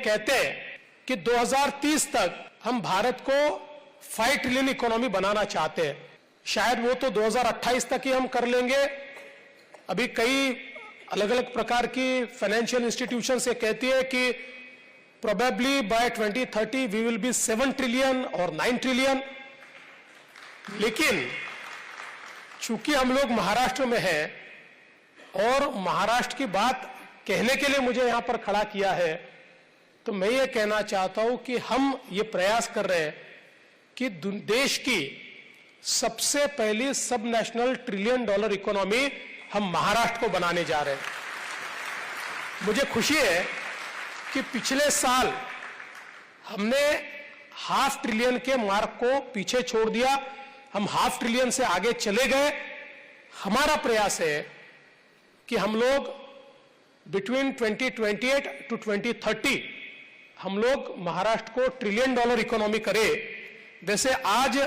कहते हैं कि 2030 तक हम भारत को 5 ट्रिलियन इकोनॉमी बनाना चाहते हैं। शायद वो तो 2028 तक ही हम कर लेंगे। अभी कई अलग अलग प्रकार की फाइनेंशियल इंस्टीट्यूशन से कहती है कि probably by 2030 we will be 7 trillion और 9 ट्रिलियन। लेकिन चूंकि हम लोग महाराष्ट्र में हैं और महाराष्ट्र की बात कहने के लिए मुझे यहां पर खड़ा किया है, तो मैं ये कहना चाहता हूं कि हम ये प्रयास कर रहे हैं कि देश की सबसे पहली सब नेशनल $1 ट्रिलियन इकोनॉमी हम महाराष्ट्र को बनाने जा रहे हैं। मुझे खुशी है कि पिछले साल हमने ½ ट्रिलियन के मार्क को पीछे छोड़ दिया, हम ½ ट्रिलियन से आगे चले गए। हमारा प्रयास है कि हम लोग बिटवीन 2028 टू 2030 हम लोग महाराष्ट्र को $1 ट्रिलियन इकोनॉमी करें। वैसे आज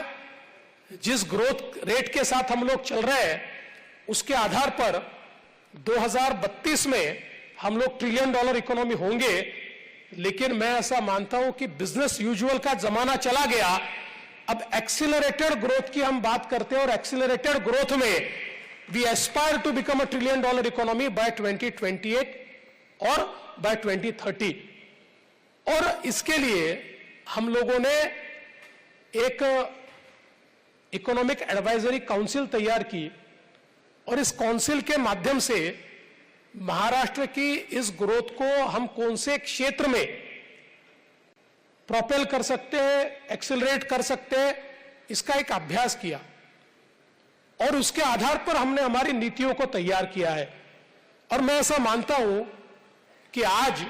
जिस ग्रोथ रेट के साथ हम लोग चल रहे हैं उसके आधार पर 2032 में हम लोग $1 ट्रिलियन इकोनॉमी होंगे। लेकिन मैं ऐसा मानता हूं कि बिजनेस यूजुअल का जमाना चला गया। अब एक्सीलरेटेड ग्रोथ की हम बात करते हैं और एक्सीलरेटेड ग्रोथ में we aspire to become $1 trillion economy by 2028 और बाय 2030। और इसके लिए हम लोगों ने एक इकोनॉमिक एडवाइजरी काउंसिल तैयार की और इस काउंसिल के माध्यम से महाराष्ट्र की इस ग्रोथ को हम कौन से क्षेत्र में प्रोपेल कर सकते हैं, एक्सेलरेट कर सकते हैं, इसका एक अभ्यास किया और उसके आधार पर हमने हमारी नीतियों को तैयार किया है। और मैं ऐसा मानता हूं कि आज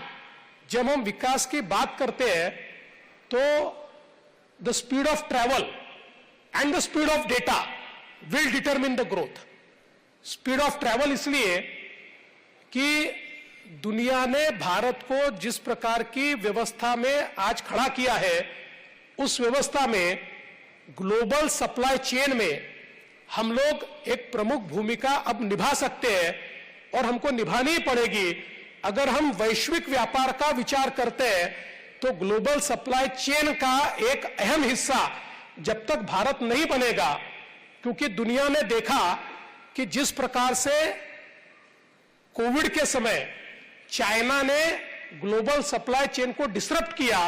जब हम विकास की बात करते हैं तो the speed of travel and the speed of data will determine the growth. Speed of travel इसलिए कि दुनिया ने भारत को जिस प्रकार की व्यवस्था में आज खड़ा किया है, उस व्यवस्था में ग्लोबल सप्लाई चेन में हम लोग एक प्रमुख भूमिका अब निभा सकते हैं और हमको निभानी पड़ेगी। अगर हम वैश्विक व्यापार का विचार करते हैं तो ग्लोबल सप्लाई चेन का एक अहम हिस्सा जब तक भारत नहीं बनेगा, क्योंकि दुनिया ने देखा कि जिस प्रकार से कोविड के समय चाइना ने ग्लोबल सप्लाई चेन को डिसरप्ट किया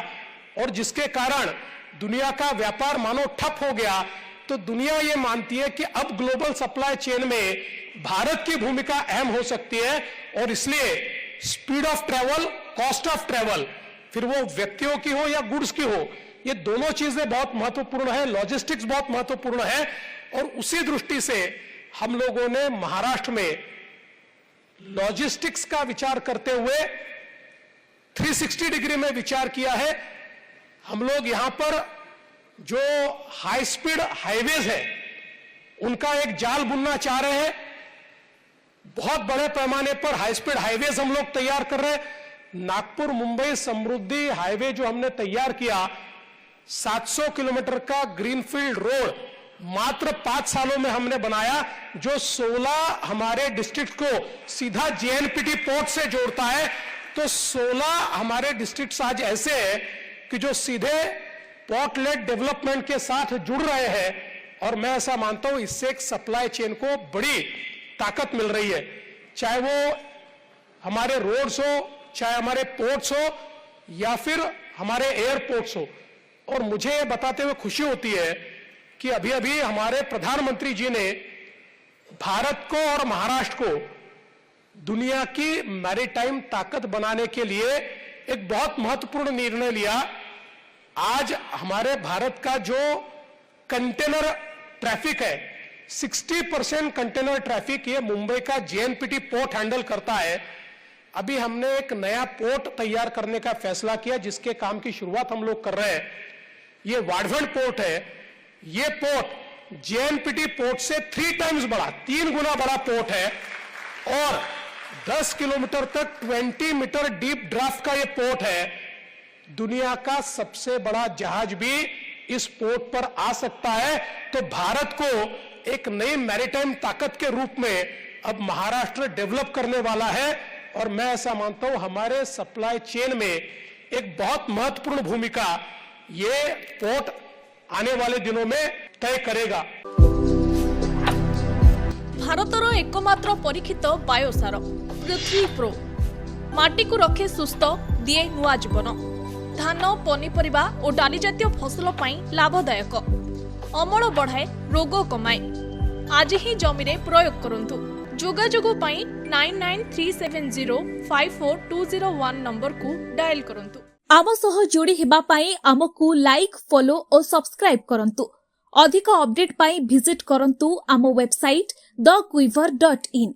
और जिसके कारण दुनिया का व्यापार मानो ठप हो गया, तो दुनिया ये मानती है कि अब ग्लोबल सप्लाई चेन में भारत की भूमिका अहम हो सकती है। और इसलिए speed of travel, cost of travel, फिर वो व्यक्तियों की हो या गुड्स की हो, ये दोनों चीजें बहुत महत्वपूर्ण है। लॉजिस्टिक्स बहुत महत्वपूर्ण है और उसी दृष्टि से हम लोगों ने महाराष्ट्र में लॉजिस्टिक्स का विचार करते हुए 360 डिग्री में विचार किया है। हम लोग यहां पर जो हाई स्पीड हाईवेज है उनका एक जाल बुनना चाह रहे हैं। बहुत बड़े पैमाने पर हाई स्पीड हाईवेज हम लोग तैयार कर रहे हैं। नागपुर मुंबई समृद्धि हाईवे जो हमने तैयार किया, 700 किलोमीटर का ग्रीनफील्ड रोड मात्र 5 सालों में हमने बनाया, जो 16 हमारे डिस्ट्रिक्ट को सीधा JNPT पोर्ट से जोड़ता है। तो 16 हमारे डिस्ट्रिक्ट आज ऐसे हैं कि जो सीधे पोर्ट लेड डेवलपमेंट के साथ जुड़ रहे हैं। और मैं ऐसा मानता हूं इससे एक सप्लाई चेन को बड़ी ताकत मिल रही है, चाहे वो हमारे रोड्स हो, चाहे हमारे पोर्ट्स हो या फिर हमारे एयरपोर्ट्स हो। और मुझे ये बताते हुए खुशी होती है कि अभी अभी हमारे प्रधानमंत्री जी ने भारत को और महाराष्ट्र को दुनिया की मैरीटाइम ताकत बनाने के लिए एक बहुत महत्वपूर्ण निर्णय लिया। आज हमारे भारत का जो कंटेनर ट्रैफिक है, 60% कंटेनर ट्रैफिक ये मुंबई का JNPT पोर्ट हैंडल करता है। अभी हमने एक नया पोर्ट तैयार करने का फैसला किया जिसके काम की शुरुआत हम लोग कर रहे हैं। ये वाडवंड पोर्ट है। ये पोर्ट JNPT पोर्ट से 3 टाइम्स बड़ा, 3 गुना बड़ा पोर्ट है और 10 किलोमीटर तक 20 मीटर डीप ड्राफ्ट का ये पोर्ट है। दुनिया का सबसे बड़ा जहाज भी इस पोर्ट पर आ सकता है। तो भारत को एक नई मैरीटाइम ताकत के रूप में अब महाराष्ट्र डेवलप करने वाला है। और मैं ऐसा मानता हूं हमारे सप्लाई चेन में एक बहुत महत्वपूर्ण भूमिका ये पोर्ट आने वाले दिनों में तय करेगा। भारतर एकमात्र परीक्षित बायोसार पृथ्वी प्रो माटी को रखे सुस्थ दिए नुआ जीवन धान पनीपरिबा और डाली जातीय फसल पाई लाभदायक अमल बढ़ाए रोग कमाए आज ही जमी रे प्रयोग करंतु जोगाजोग पाई 9937054201 नंबर को डायल करंतु। आम सह जोड़ी हेबा पाई आमकु लाइक फॉलो और सब्सक्राइब करंतु। अधिक अपडेट पाई विजिट करंतु आम वेबसाइट thequiver.in।